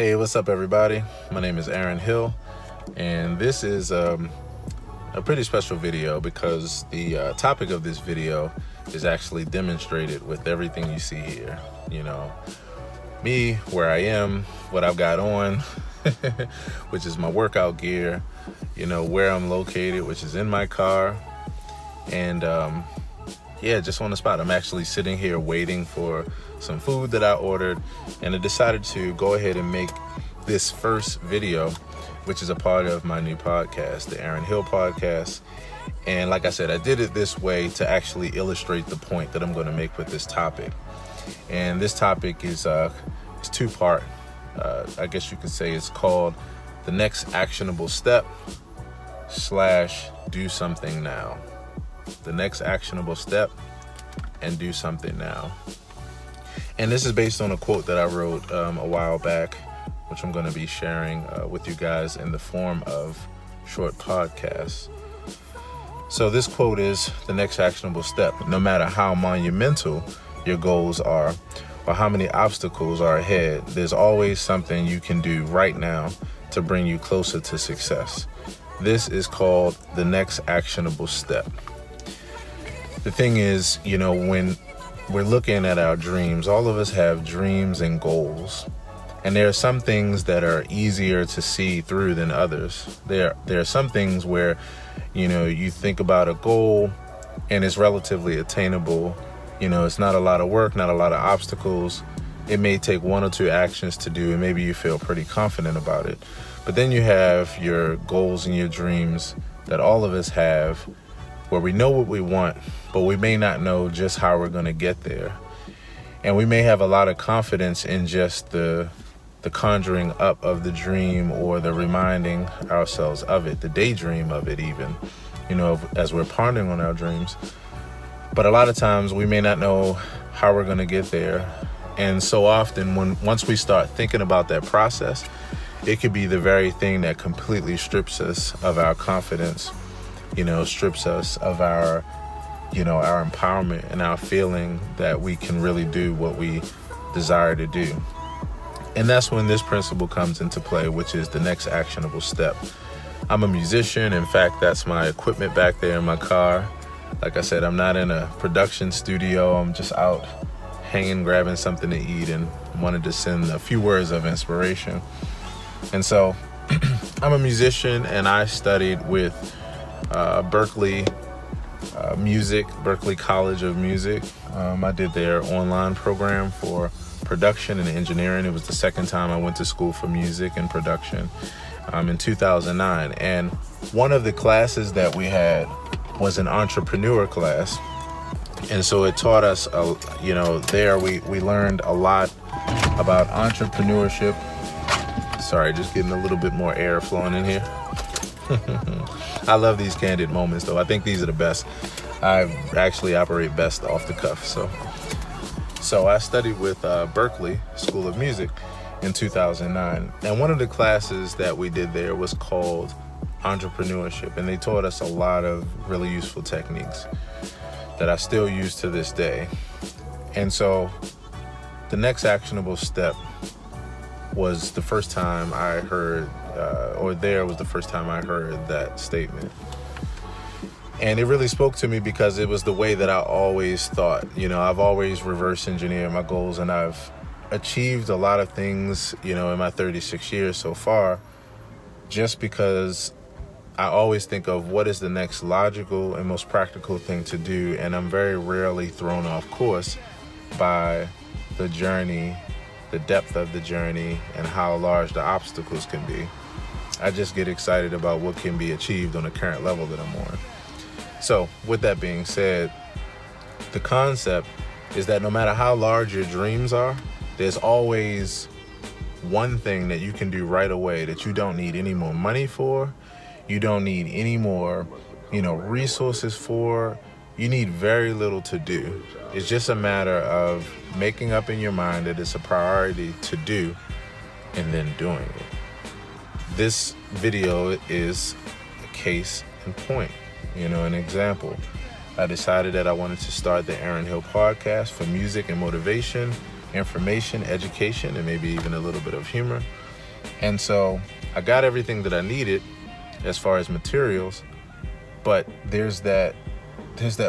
Hey, what's up, everybody? My name is Aaron Hill, and this is a pretty special video because the topic of this video is actually demonstrated with everything you see here. You know, me, where I am, what I've got on, which is my workout gear, you know, where I'm located, which is in my car, and just on the spot. I'm actually sitting here waiting for some food that I ordered, and I decided to go ahead and make this first video, which is a part of my new podcast, the Aaron Hill podcast. And like I said, I did it this way to actually illustrate the point that I'm going to make with this topic. And this topic is two-part. I guess you could say it's called the next actionable step / do something now. The next actionable step and do something now. And this is based on a quote that I wrote a while back, which I'm going to be sharing with you guys in the form of short podcasts. So this quote is the next actionable step. No matter how monumental your goals are or how many obstacles are ahead, there's always something you can do right now to bring you closer to success. This is called the next actionable step. The thing is, you know, when we're looking at our dreams, all of us have dreams and goals. And there are some things that are easier to see through than others. There are some things where, you know, you think about a goal and it's relatively attainable. You know, it's not a lot of work, not a lot of obstacles. It may take one or two actions to do, and maybe you feel pretty confident about it. But then you have your goals and your dreams that all of us have, where we know what we want, but we may not know just how we're going to get there. And we may have a lot of confidence in just the conjuring up of the dream, or the reminding ourselves of it, the daydream of it even, you know, as we're pondering on our dreams. But a lot of times we may not know how we're going to get there. And so often once we start thinking about that process, it could be the very thing that completely strips us of our confidence, you know, strips us of our empowerment and our feeling that we can really do what we desire to do. And that's when this principle comes into play, which is the next actionable step. I'm a musician. In fact, that's my equipment back there in my car. Like I said, I'm not in a production studio. I'm just out hanging, grabbing something to eat, and wanted to send a few words of inspiration. And so I'm a musician, and I studied with Berklee College of Music. I did their online program for production and engineering. It was the second time I went to school for music and production in 2009. And one of the classes that we had was an entrepreneur class. And so it taught us, there we learned a lot about entrepreneurship. Sorry, just getting a little bit more air flowing in here. I love these candid moments, though. I think these are the best. I actually operate best off the cuff. So I studied with Berklee School of Music in 2009. And one of the classes that we did there was called entrepreneurship. And they taught us a lot of really useful techniques that I still use to this day. And so the next actionable step was the first time I heard, was the first time I heard that statement. And it really spoke to me because it was the way that I always thought. You know, I've always reverse engineered my goals, and I've achieved a lot of things, you know, in my 36 years so far, just because I always think of what is the next logical and most practical thing to do. And I'm very rarely thrown off course by the journey, the depth of the journey, and how large the obstacles can be. I just get excited about what can be achieved on the current level that I'm on. So with that being said, the concept is that no matter how large your dreams are, there's always one thing that you can do right away that you don't need any more money for. You don't need any more, resources for. You need very little to do. It's just a matter of making up in your mind that it's a priority to do and then doing it. This video is a case in point, an example. I decided that I wanted to start the Aaron Hill podcast for music and motivation, information, education, and maybe even a little bit of humor. And so I got everything that I needed as far as materials, but there's that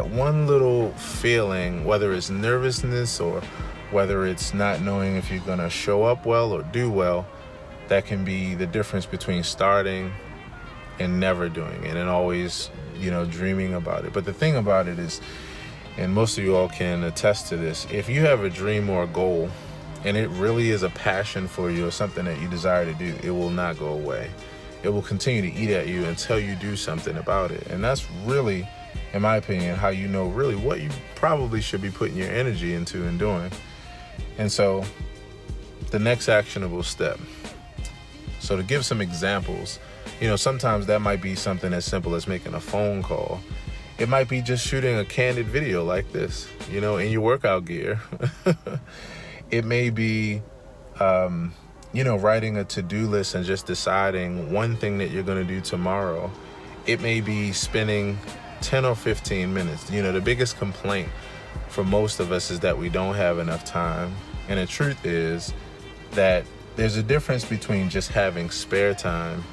one little feeling, whether it's nervousness or whether it's not knowing if you're gonna show up well or do well, that can be the difference between starting and never doing it, and always, dreaming about it. But the thing about it is, and most of you all can attest to this, if you have a dream or a goal and it really is a passion for you or something that you desire to do, it will not go away. It will continue to eat at you until you do something about it. And that's really, in my opinion, how you know really what you probably should be putting your energy into and doing. And so the next actionable step. So to give some examples, sometimes that might be something as simple as making a phone call. It might be just shooting a candid video like this, in your workout gear. It may be, writing a to-do list and just deciding one thing that you're going to do tomorrow. It may be spending 10 or 15 minutes. The biggest complaint for most of us is that we don't have enough time. And the truth is that there's a difference between just having spare time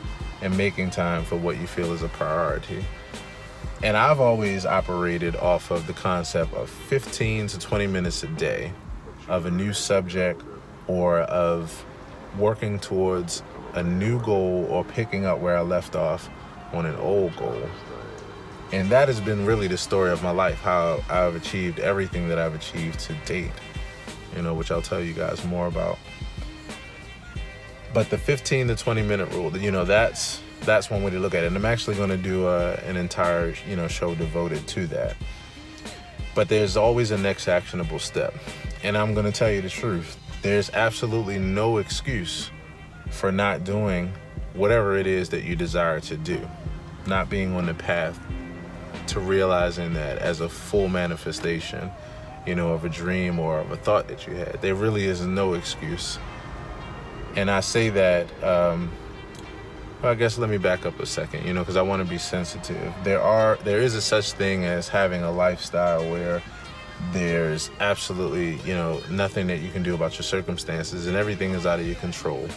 and making time for what you feel is a priority. And I've always operated off of the concept of 15 to 20 minutes a day of a new subject or of working towards a new goal or picking up where I left off on an old goal. And that has been really the story of my life, how I've achieved everything that I've achieved to date, which I'll tell you guys more about. But the 15 to 20 minute rule, that's one way to look at it. And I'm actually going to do an entire, show devoted to that. But there's always a next actionable step. And I'm going to tell you the truth. There's absolutely no excuse for not doing whatever it is that you desire to do, not being on the path to realizing that as a full manifestation, of a dream or of a thought that you had. There really is no excuse. And I say that, I guess let me back up a second, because I want to be sensitive. There is a such thing as having a lifestyle where there's absolutely, nothing that you can do about your circumstances and everything is out of your control.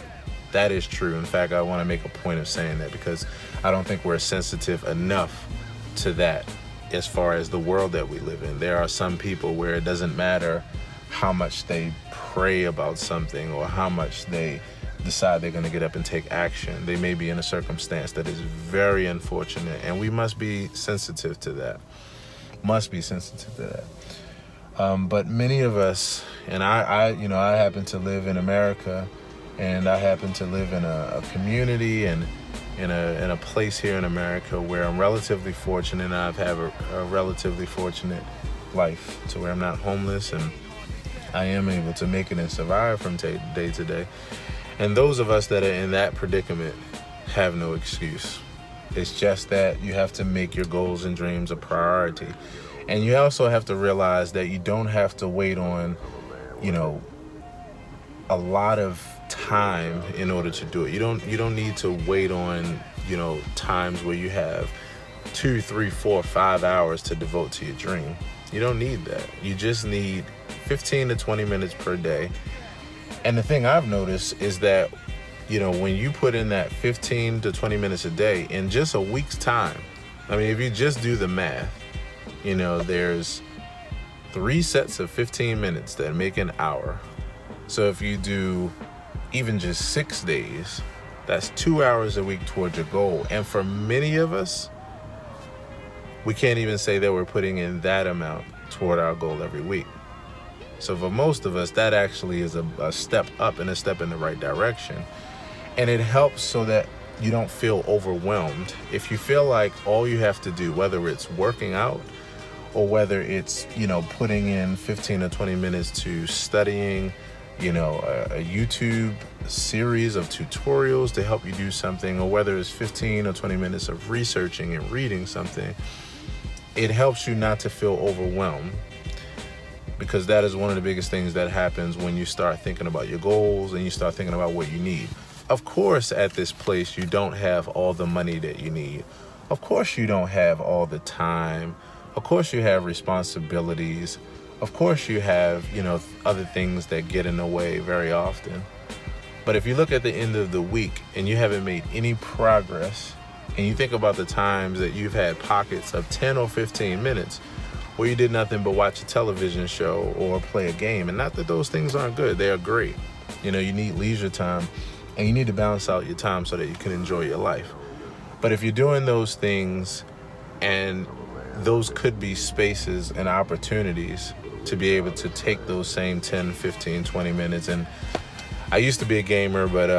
That is true. In fact, I want to make a point of saying that because I don't think we're sensitive enough to that as far as the world that we live in. There are some people where it doesn't matter how much they pray about something or how much they decide they're going to get up and take action. They may be in a circumstance that is very unfortunate, and we must be sensitive to that. But many of us, and I happen to live in America, and I happen to live in a community and in a place here in America where I'm relatively fortunate, and I've had a relatively fortunate life to where I'm not homeless, and I am able to make it and survive from day to day. And those of us that are in that predicament have no excuse. It's just that you have to make your goals and dreams a priority. And you also have to realize that you don't have to wait on, a lot of time in order to do it. You don't need to wait on, times where you have 2, 3, 4, 5 hours to devote to your dream. You don't need that. You just need 15 to 20 minutes per day. And the thing I've noticed is that, when you put in that 15 to 20 minutes a day in just a week's time, if you just do the math, there's 3 sets of 15 minutes that make an hour. So if you do even just 6 days, that's 2 hours a week towards your goal. And for many of us, we can't even say that we're putting in that amount toward our goal every week. So for most of us, that actually is a step up and a step in the right direction. And it helps so that you don't feel overwhelmed. If you feel like all you have to do, whether it's working out or whether it's, putting in 15 or 20 minutes to studying, a YouTube series of tutorials to help you do something, or whether it's 15 or 20 minutes of researching and reading something, it helps you not to feel overwhelmed. Because that is one of the biggest things that happens when you start thinking about your goals and you start thinking about what you need. Of course, at this place, you don't have all the money that you need. Of course, you don't have all the time. Of course, you have responsibilities. Of course, you have, other things that get in the way very often. But if you look at the end of the week and you haven't made any progress, and you think about the times that you've had pockets of 10 or 15 minutes where you did nothing but watch a television show or play a game, and not that those things aren't good, they are great. You need leisure time, and you need to balance out your time so that you can enjoy your life. But if you're doing those things, and those could be spaces and opportunities to be able to take those same 10, 15, 20 minutes. And I used to be a gamer, but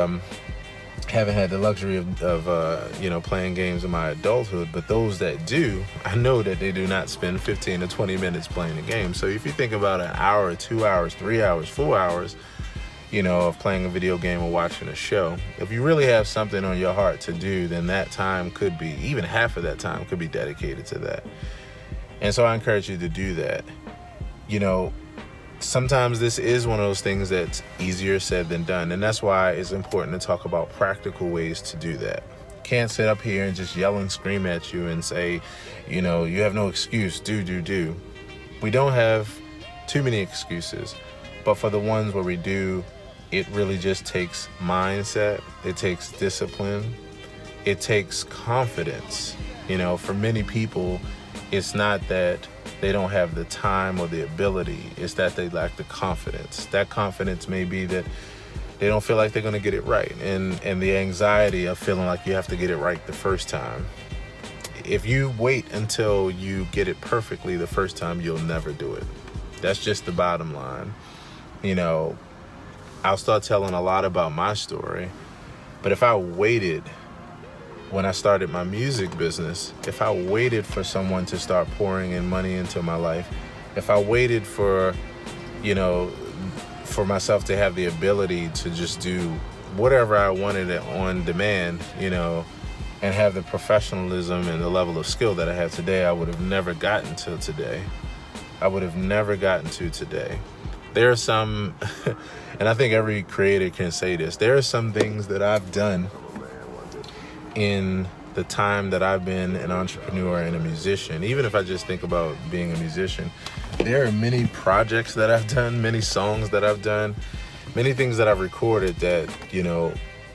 haven't had the luxury of playing games in my adulthood. But those that do, I know that they do not spend 15 to 20 minutes playing a game. So if you think about an hour, 2 hours, 3 hours, 4 hours, of playing a video game or watching a show, if you really have something on your heart to do, then that time could be, even half of that time could be dedicated to that. And so I encourage you to do that. Sometimes this is one of those things that's easier said than done. And that's why it's important to talk about practical ways to do that. Can't sit up here and just yell and scream at you and say, you have no excuse, do. We don't have too many excuses, but for the ones where we do, it really just takes mindset. It takes discipline. It takes confidence. For many people, it's not that they don't have the time or the ability. It's that they lack the confidence. That confidence may be that they don't feel like they're going to get it right. And the anxiety of feeling like you have to get it right the first time. If you wait until you get it perfectly the first time, you'll never do it. That's just the bottom line. I'll start telling a lot about my story, but if I waited when I started my music business, if I waited for someone to start pouring in money into my life, if I waited for myself to have the ability to just do whatever I wanted on demand, and have the professionalism and the level of skill that I have today, I would have never gotten to today. There are some, and I think every creator can say this, there are some things that I've done in the time that I've been an entrepreneur and a musician. Even if I just think about being a musician, there are many projects that I've done, many songs that I've done, many things that I've recorded that,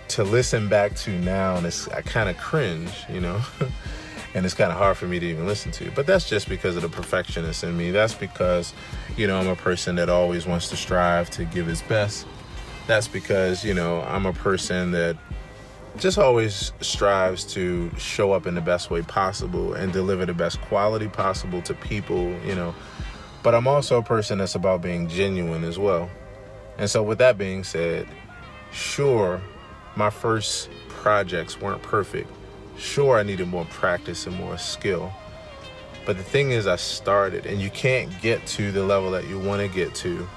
to listen back to now, and I kind of cringe, and it's kind of hard for me to even listen to. But that's just because of the perfectionist in me. That's because, I'm a person that always wants to strive to give his best. That's because, I'm a person that just always strives to show up in the best way possible and deliver the best quality possible to people, But I'm also a person that's about being genuine as well. And so with that being said, sure, my first projects weren't perfect. Sure, I needed more practice and more skill. But the thing is, I started, and you can't get to the level that you want to get to,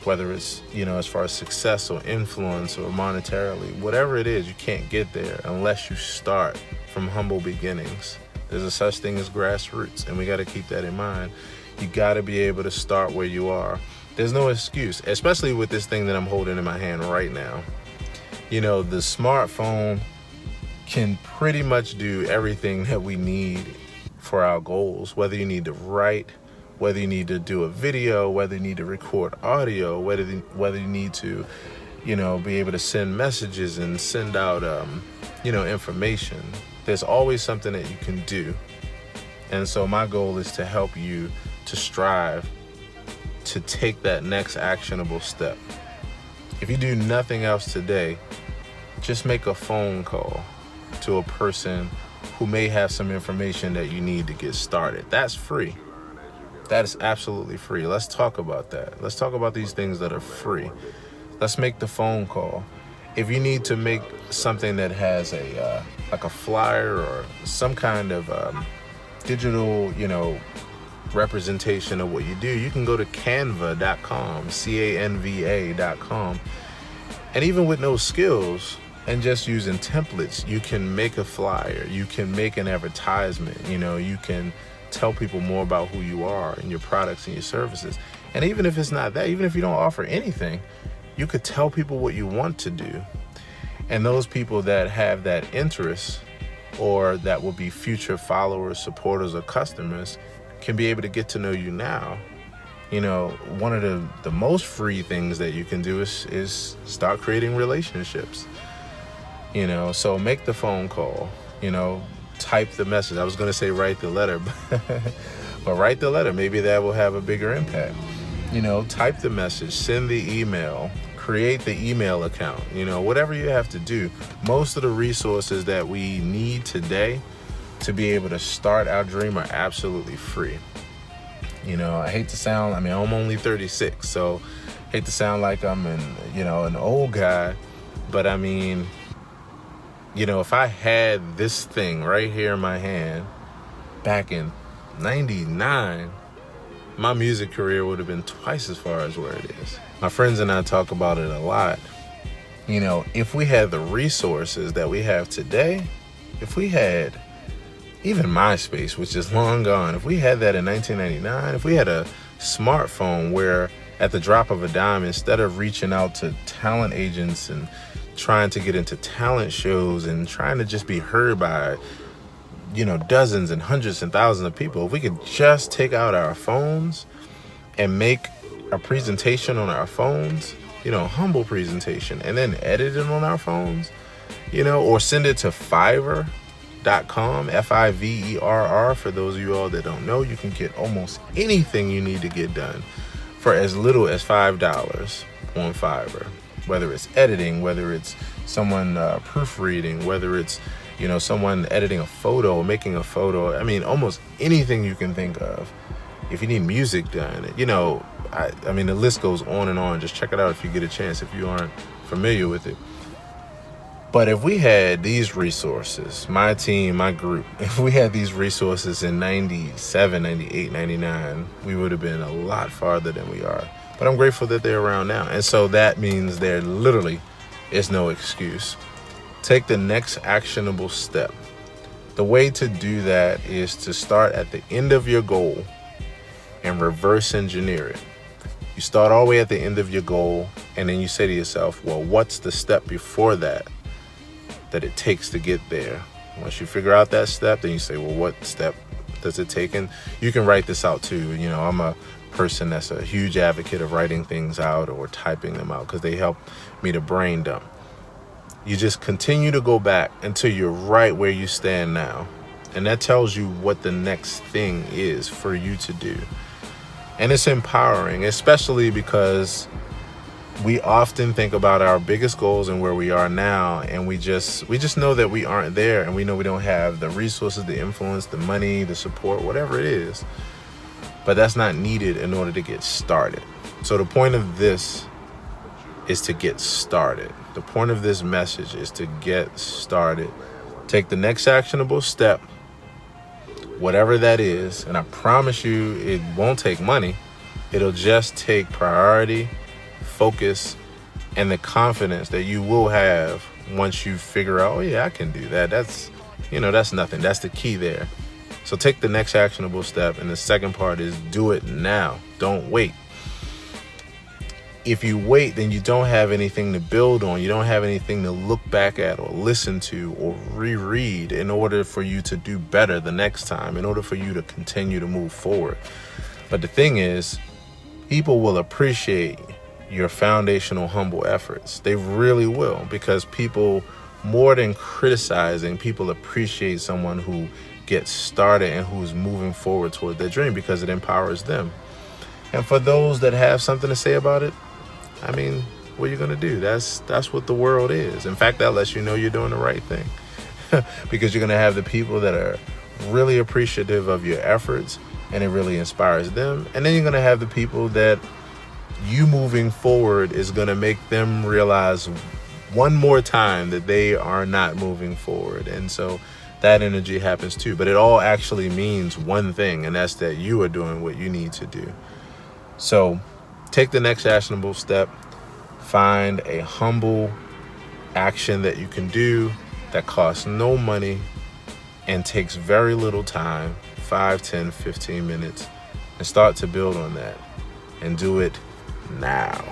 whether it's, as far as success or influence or monetarily, whatever it is, you can't get there unless you start from humble beginnings. There's a such thing as grassroots, and we got to keep that in mind. You got to be able to start where you are. There's no excuse, especially with this thing that I'm holding in my hand right now. The smartphone can pretty much do everything that we need for our goals, whether you need to write, whether you need to do a video, whether you need to record audio, whether you need to, be able to send messages and send out, information. There's always something that you can do. And so my goal is to help you to strive to take that next actionable step. If you do nothing else today, just make a phone call to a person who may have some information that you need to get started. That's free. That is absolutely free. Let's talk about that. Let's talk about these things that are free. Let's make the phone call. If you need to make something that has like a flyer or some kind of digital, representation of what you do, you can go to canva.com, canva.com. And even with no skills and just using templates, you can make a flyer, you can make an advertisement, you can tell people more about who you are and your products and your services. And even if it's not that, even if you don't offer anything, you could tell people what you want to do. And those people that have that interest, or that will be future followers, supporters, or customers, can be able to get to know you now one of the most free things that you can do is start creating relationships. So make the phone call, type the message. I was going to say write the letter, but write the letter. Maybe that will have a bigger impact. Type the message, send the email, create the email account, whatever you have to do. Most of the resources that we need today to be able to start our dream are absolutely free. I hate to sound, I'm only 36, so hate to sound like I'm an old guy, but if I had this thing right here in my hand back in 99, my music career would have been twice as far as where it is. My friends and I talk about it a lot. If we had the resources that we have today, if we had even MySpace, which is long gone, if we had that in 1999, if we had a smartphone where at the drop of a dime, instead of reaching out to talent agents and trying to get into talent shows and trying to just be heard by dozens and hundreds and thousands of people, if we could just take out our phones and make a presentation on our phones, humble presentation, and then edit it on our phones, or send it to Fiverr.com, Fiverr. For those of you all that don't know, you can get almost anything you need to get done for as little as $5 on Fiverr. Whether it's editing, whether it's someone proofreading, whether it's someone editing a photo or making a photo. Almost anything you can think of. If you need music done, the list goes on and on. Just check it out if you get a chance, if you aren't familiar with it. But if we had these resources, my team, my group, if we had these resources in 97, 98, 99, we would have been a lot farther than we are. But I'm grateful that they're around now. And so that means there literally is no excuse. Take the next actionable step. The way to do that is to start at the end of your goal and reverse engineer it. You start all the way at the end of your goal, and then you say to yourself, well, what's the step before that it takes to get there? Once you figure out that step, then you say, well, what step does it take? And you can write this out too. I'm a person that's a huge advocate of writing things out or typing them out because they help me to brain dump. You just continue to go back until you're right where you stand now. And that tells you what the next thing is for you to do. And it's empowering, especially because we often think about our biggest goals and where we are now, and we just know that we aren't there, and we know we don't have the resources, the influence, the money, the support, whatever it is. But that's not needed in order to get started. So the point of this is to get started. The point of this message is to get started. Take the next actionable step, whatever that is, and I promise you it won't take money. It'll just take priority, focus, and the confidence that you will have once you figure out, oh yeah, I can do that. That's nothing. That's the key there. So take the next actionable step, and the second part is do it now. Don't wait. If you wait, then you don't have anything to build on. You don't have anything to look back at or listen to or reread in order for you to do better the next time, in order for you to continue to move forward. But the thing is, people will appreciate your foundational, humble efforts. They really will, because people, more than criticizing, people appreciate someone who gets started and who's moving forward toward their dream, because it empowers them. And for those that have something to say about it, what are you going to do? That's what the world is. In fact, that lets you know you're doing the right thing because you're going to have the people that are really appreciative of your efforts, and it really inspires them. And then you're going to have the people that you moving forward is going to make them realize one more time that they are not moving forward. And so that energy happens too. But it all actually means one thing, and that's that you are doing what you need to do. So take the next actionable step. Find a humble action that you can do that costs no money and takes very little time, 5, 10, 15 minutes, and start to build on that and do it now.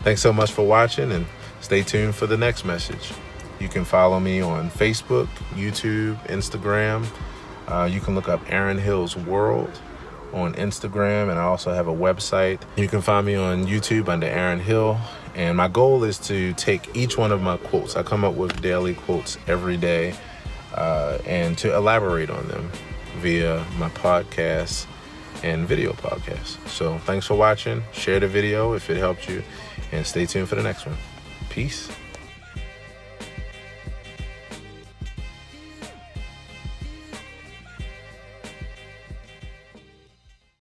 Thanks so much for watching, and stay tuned for the next message. You can follow me on Facebook, YouTube, Instagram. You can look up Aaron Hill's World. on Instagram, and I also have a website. You can find me on YouTube under Aaron Hill. And my goal is to take each one of my quotes. I come up with daily quotes every day, and to elaborate on them via my podcasts and video podcasts. So thanks for watching. Share the video if it helped you, and stay tuned for the next one. Peace.